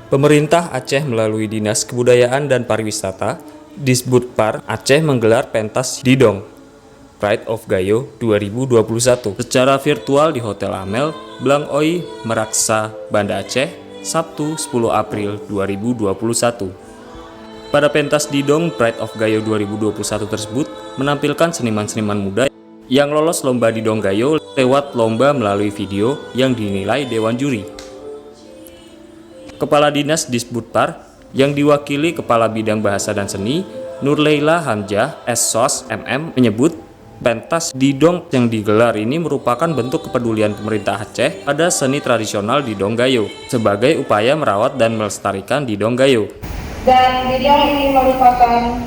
Pemerintah Aceh melalui Dinas Kebudayaan dan Pariwisata, Disbudpar Aceh menggelar pentas Didong Pride of Gayo 2021 secara virtual di Hotel Amel, Blang Oi, Meraksa, Banda Aceh, Sabtu 10 April 2021. Pada pentas Didong Pride of Gayo 2021 tersebut menampilkan seniman-seniman muda yang lolos lomba Didong Gayo lewat lomba melalui video yang dinilai Dewan Juri. Kepala Dinas Disbudpar yang diwakili Kepala Bidang Bahasa dan Seni Nurleila Hamzah SSOS MM menyebut pentas Didong yang digelar ini merupakan bentuk kepedulian pemerintah Aceh pada seni tradisional Didong Gayo sebagai upaya merawat dan melestarikan Didong Gayo. Dan Didong ini merupakan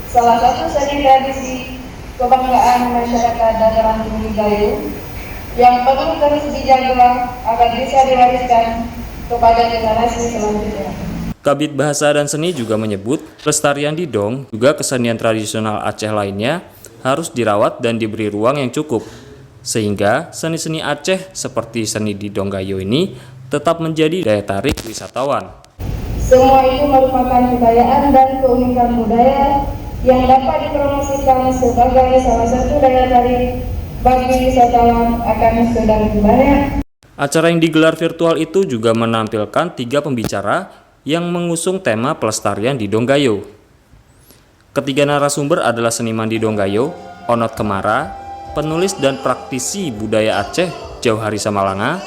salah satu seni tradisi kebanggaan masyarakat dataran tinggi Gayo yang perlu terus dijaga agar bisa diwariskan kepada generasi selanjutnya. Kabid Bahasa dan Seni juga menyebut pelestarian Didong juga kesenian tradisional Aceh lainnya harus dirawat dan diberi ruang yang cukup sehingga seni-seni Aceh seperti seni Didong Gayo ini tetap menjadi daya tarik wisatawan. Semua itu merupakan kekayaan dan keunikan budaya yang dapat dipromosikan sebagai salah satu daya tarik bagi wisatawan akan sedang banyak. Acara yang digelar virtual itu juga menampilkan 3 pembicara yang mengusung tema pelestarian Didong Gayo. Ketiga narasumber adalah seniman Didong Gayo, Onot Kemara, penulis dan praktisi budaya Aceh Jauhari Samalanga,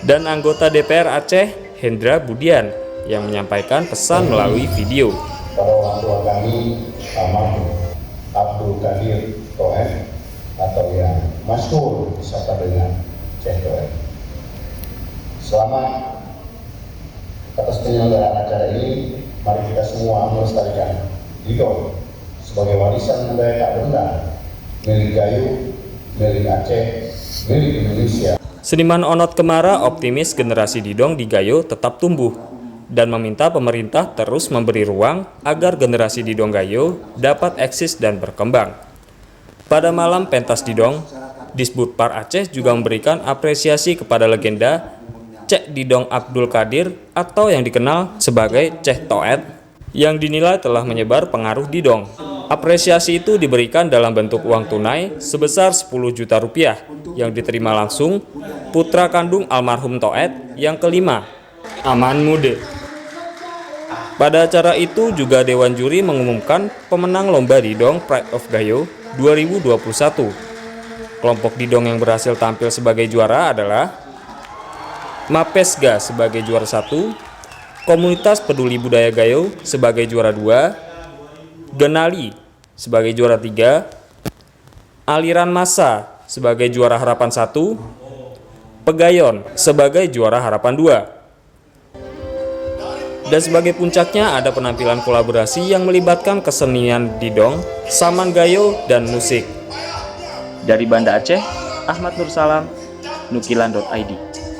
dan anggota DPR Aceh Hendra Budian yang menyampaikan pesan melalui video. Para orang tua kami, almarhum Abdul Qadir Tohen atau yang masyhur disapa dengan Syekh Tohen. Selamat atas penyelenggaraan acara ini. Mari kita semua melestarikan Didong sebagai warisan budaya tak benda milik Gayo, milik Aceh, milik Indonesia. Seniman Onot Kemara optimis generasi Didong di Gayo tetap tumbuh dan meminta pemerintah terus memberi ruang agar generasi Didong Gayo dapat eksis dan berkembang. Pada malam pentas Didong, Disbudpar Aceh juga memberikan apresiasi kepada legenda Cek Didong Abdul Qadir atau yang dikenal sebagai Ceh Toet yang dinilai telah menyebar pengaruh Didong. Apresiasi itu diberikan dalam bentuk uang tunai sebesar 10 juta rupiah yang diterima langsung putra kandung almarhum Toet yang kelima, Aman Mude. Pada acara itu juga Dewan Juri mengumumkan pemenang lomba Didong Pride of Gayo 2021. Kelompok Didong yang berhasil tampil sebagai juara adalah Mapesga sebagai juara 1, Komunitas Peduli Budaya Gayo sebagai juara 2, Genali sebagai juara 3, Aliran Massa sebagai juara harapan 1, Pegayon sebagai juara harapan 2. Dan sebagai puncaknya ada penampilan kolaborasi yang melibatkan kesenian Didong, Saman Gayo, dan musik. Dari Banda Aceh, Ahmad Nursalam, Nukilan.id.